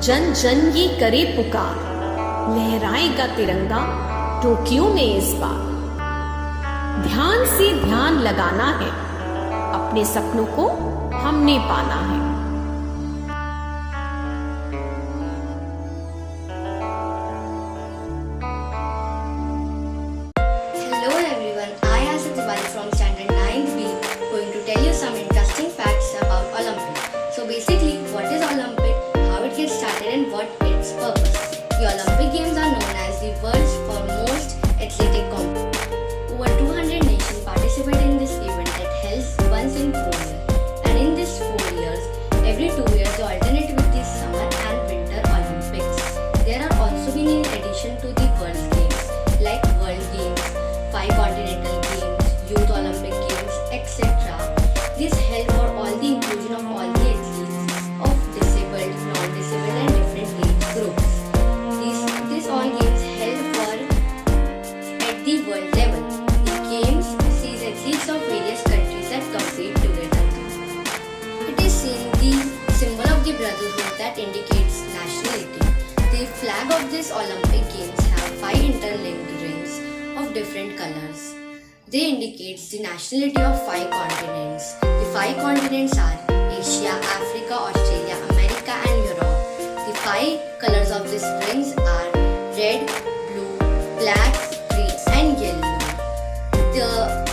जन जन ये करे पुकार, लहराएगा तिरंगा टोक्यो में इस बार। ध्यान से ध्यान लगाना है, अपने सपनों को हमने पाना है। Hello everyone, I Asad Diwali from Standard 9B going to tell you some interesting facts about Olympic. So basically, what is Olympic, how it gets started and what its purpose. The Olympic Games are known as the world's foremost athletic competition. Over 200 nations participate in this event that holds once in 4 years. And in these 4 years, every 2 years they alternate with the summer and winter Olympics. There are also been in addition to the World Games like World Games, 5 Continental Games, Youth Olympic Games, etc. This held for all the inclusion of all the athletes of disabled, non-disabled and different age groups. These all games held for at the world level. The games sees athletes of various countries that compete together. It is seen the symbol of the brotherhood that indicates nationality. The flag of this Olympic Games have 5 interlinked rings of different colors. They indicate the nationality of 5 continents. The 5 continents are Asia, Africa, Australia, America and Europe. The 5 colors of these rings are red, blue, black, green and yellow.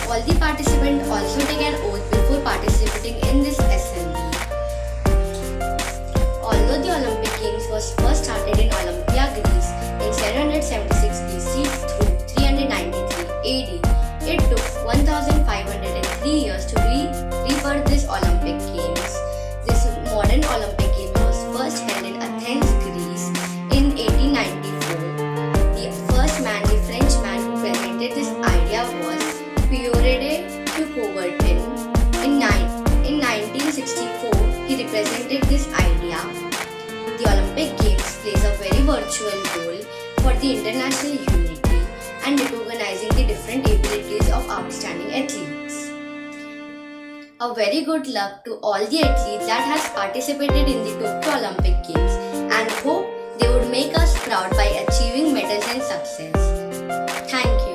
All the participants also take an oath before participating in this assembly. Although the Olympic Games was first started in Olympia, Greece in 776 BC through 393 AD, it took 1503 years to rebirth this Olympic Games. This modern Olympic Game was first held in Athens, Greece in 1894. The first man, the Frenchman who presented this idea was Pierre de Coubertin. In 1964, he represented this idea. The Olympic Games plays a very virtual role for the international unity and recognizing the different abilities of outstanding athletes. A very good luck to all the athletes that has participated in the Tokyo Olympic Games and hope they would make us proud by achieving medals and success. Thank you.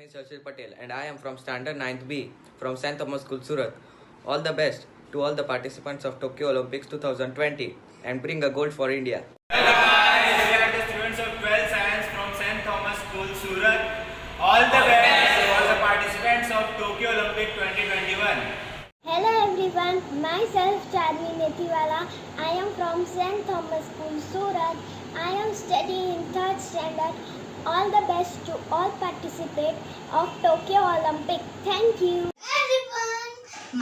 is Harshit Patel and I am from Standard 9th B from St. Thomas School, Surat. All the best to all the participants of Tokyo Olympics 2020 and bring a gold for India. Hello guys, we are the students of 12th Science from St. Thomas School, Surat. All the best to all the participants of Tokyo Olympic 2021. Hello everyone, myself Charmi Nethiwala. I am from St. Thomas School, Surat. I am studying in 3rd standard. All the best to all participants of Tokyo Olympic. Thank you. Everyone,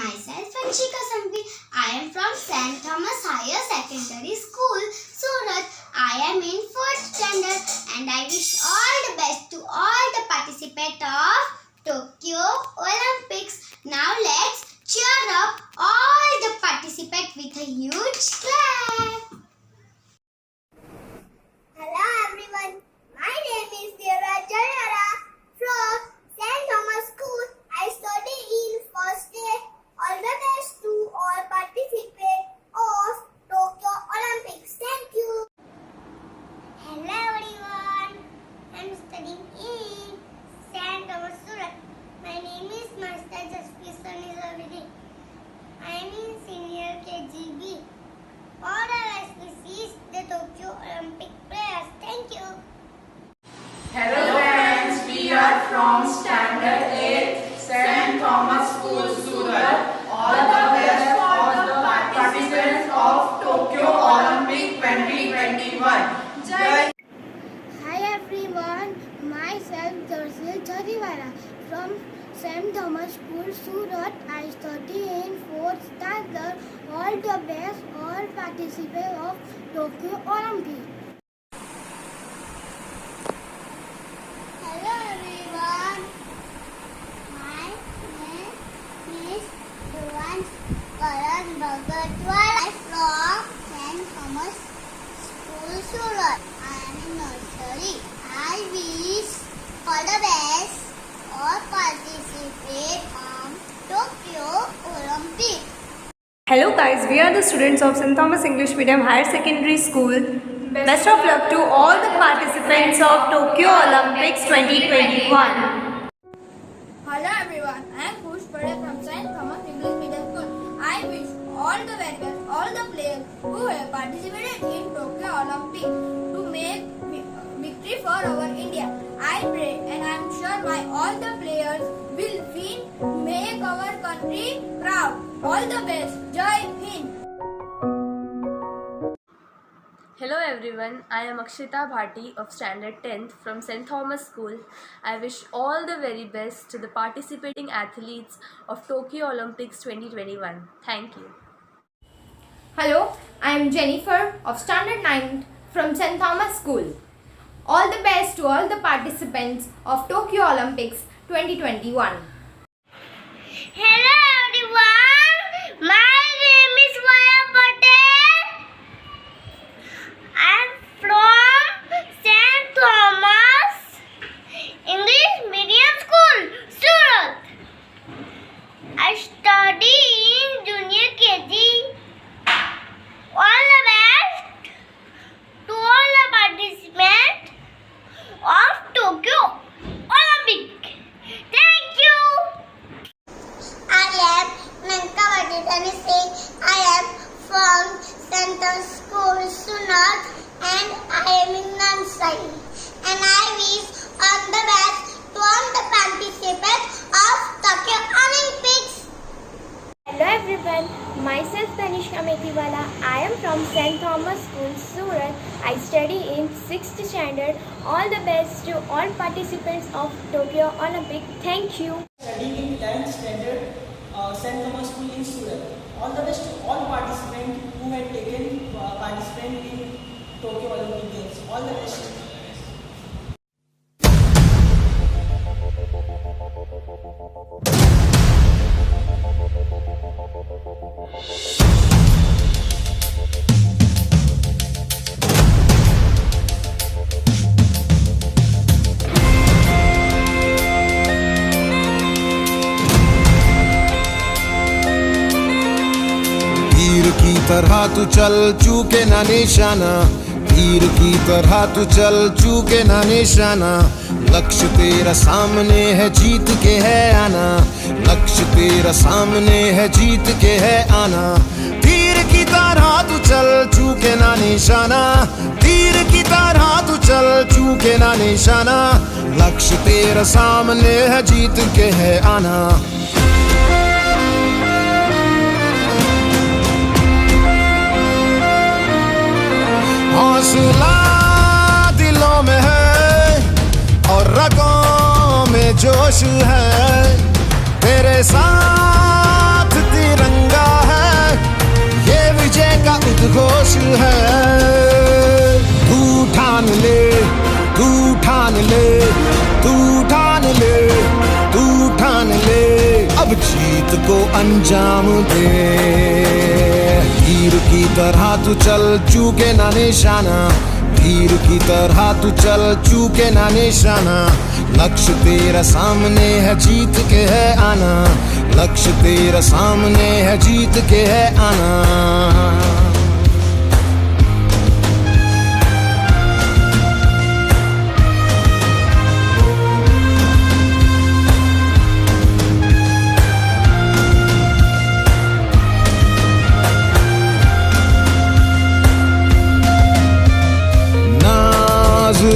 myself Anshika Sambi. I am from St. Thomas Higher Secondary School, Surat. I am in 4th standard and I wish all the best to all the participants of Tokyo Olympics. Now let's cheer up all the participants with a huge clap. Hello everyone, my name is Devraj Jayara from St. Thomas School. I study in 1st year. All the best to all participants of Tokyo Olympics. Thank you. Hello everyone, I am studying in St. Thomas Surat. My name is Master Jasprit Sonizavidi. I am in senior KGB. All the best wishes the Tokyo Olympic players. Thank you. Hello friends, we are from Standard 8 St. Thomas School, Surat. All the best for the participants of Tokyo Olympic 2021. Jai. Hi everyone, myself Darsil Chariwala from St. Thomas School, Surat. I study in 4th standard. All the best, all participants of Tokyo Olympic. Hello everyone, my name is Duvan Karan Bhagatwala from St. Thomas School, Surat. I am in nursery. I wish all the best all participate on Tokyo Olympic. Hello guys, we are the students of St. Thomas English Medium Higher Secondary School. Best of luck to all the participants of Tokyo Olympics 2021. Hello everyone, I am Kush Patel from St. Thomas English Medium School. I wish all the very best, all the players who have participated in Tokyo Olympic to make victory for our India. I pray and I am sure all the players will win to make our country proud. All the best. Jai Hind. Hello everyone, I am Akshita Bhati of Standard 10th from St. Thomas School. I wish all the very best to the participating athletes of Tokyo Olympics 2021. Thank you. Hello, I am Jennifer of Standard 9 from St. Thomas School. All the best to all the participants of Tokyo Olympics 2021. Hello everyone, my name is Maya Patel. I am from St. Thomas English Medium School, Surat. I study in junior KG. All the best to all the participants of Tokyo Olympic. Thank you. I am Nanka Vadidani Singh. I am from Central School, Sunat, and I am in nursery. And I wish all the best to all the participants of Tokyo Olympics. Hello everyone, myself Tanishka Methiwala. I am from St. Thomas School, Surat. I study in 6th standard. All the best to all participants of Tokyo Olympic. Thank you. Studying in 10th standard, St. Thomas School in Surat. All the best to all participants who had taken participant in Tokyo Olympic Games. All the best. तरह तू चल चूके ना निशाना, तीर की तरह तू चल चूके ना निशाना। लक्ष्य तेरा सामने है, जीत के है आना। लक्ष्य तेरा सामने है, जीत के है आना। तीर की तरह तू चल, चूके ना निशाना। तीर की तरह तू चल, चूके ना निशाना। लक्ष्य तेरा सामने है, जीत के है आना। हौसला दिलों में है और रगों में जोश है। तेरे साथ तिरंगा है, ये विजय का उद्घोष है। तू ठान ले, तू ठान ले, तू ठान ले, तू ठान ले, अब जीत को अंजाम दे। तीर की तरह तू चल, चूके ना निशाना। तीर की तरह तू चल, चूके ना निशाना। लक्ष्य तेरा सामने है, जीत के है आना। लक्ष्य तेरा सामने है, जीत के है आना।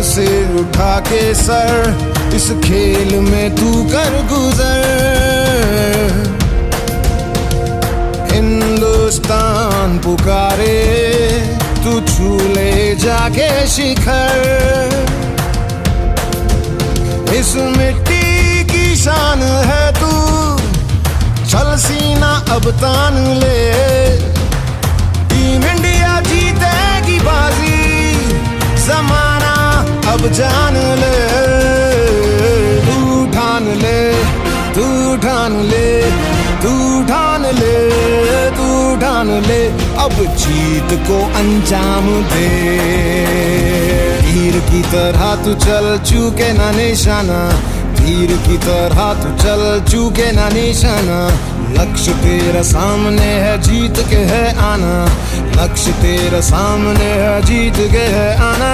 से उठा के सर, इस खेल में तू कर गुजर। हिंदुस्तान पुकारे, तू छू ले जाके शिखर। इस मिट्टी की शान है तू, चल सीना अब तान ले। टीम इंडिया जीतेगी बाजी, ज़माना अब जान ले। तू ठान ले, तू ठान ले, तू ठान ले, तू ठान ले, अब जीत को अंजाम दे। तीर की तरह तू चल, चूके ना निशाना। तीर की तरह तू चल, चूके ना निशाना। लक्ष्य तेरा सामने है, जीत के है आना। लक्ष्य तेरा सामने है, जीत के है आना।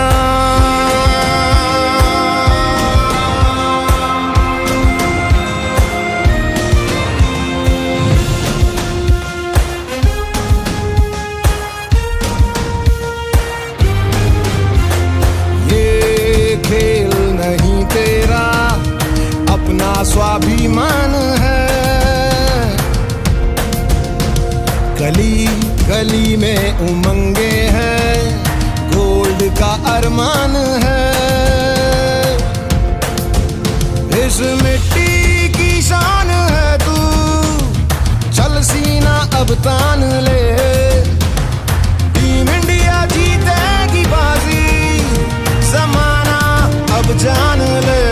ये खेल नहीं तेरा, अपना स्वाभिमान है। गली गली में उमंगे हैं, गोल्ड का अरमान है। इस मिट्टी की शान है तू, चल सीना अब तान ले। टीम इंडिया जीतेगी बाजी, ज़माना अब जान ले।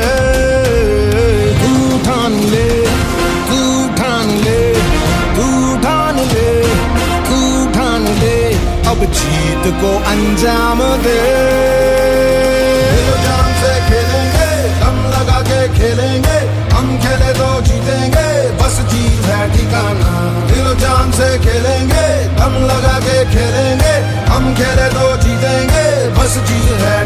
तू ठान ले, तू ठान ले, तू ठान ले, तू ठान ले, अब जीत को अंजाम दे। दिल जान से खेलेंगे, दम लगा के खेलेंगे, हम खेले तो जीतेंगे, बस जीत है ठिकाना। दिल जान से खेलेंगे, दम लगा के खेलेंगे, हम खेले तो जीतेंगे, बस जीत है